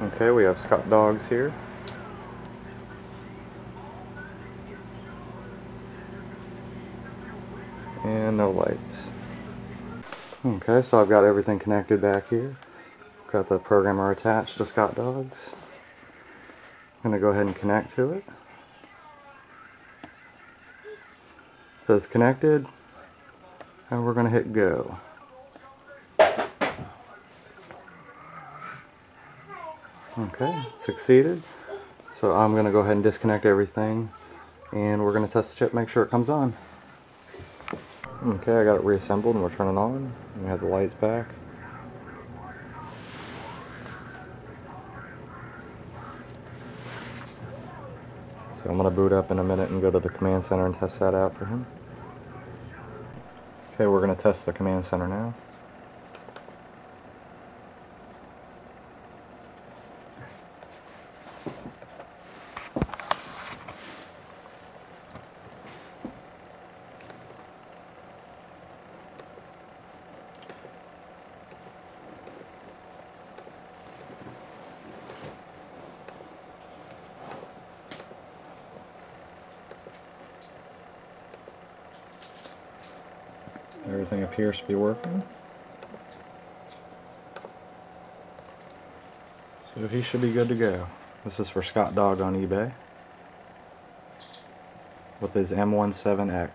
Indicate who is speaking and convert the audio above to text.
Speaker 1: Okay, we have Scott dogs here. And no lights. Okay, so I've got everything connected back here. Got the programmer attached to Scott Dogs. I'm going to go ahead and connect to it. It says connected, and we're going to hit go. Okay, succeeded. So I'm going to go ahead and disconnect everything, and we're going to test the chip, make sure it comes on. Okay, I got it reassembled and we're turning on. We have the lights back. So I'm going to boot up in a minute and go to the command center and test that out for him. Okay, we're going to test the command center now. Everything appears to be working. So he should be good to go. This is for Scottdog on eBay with his M17x.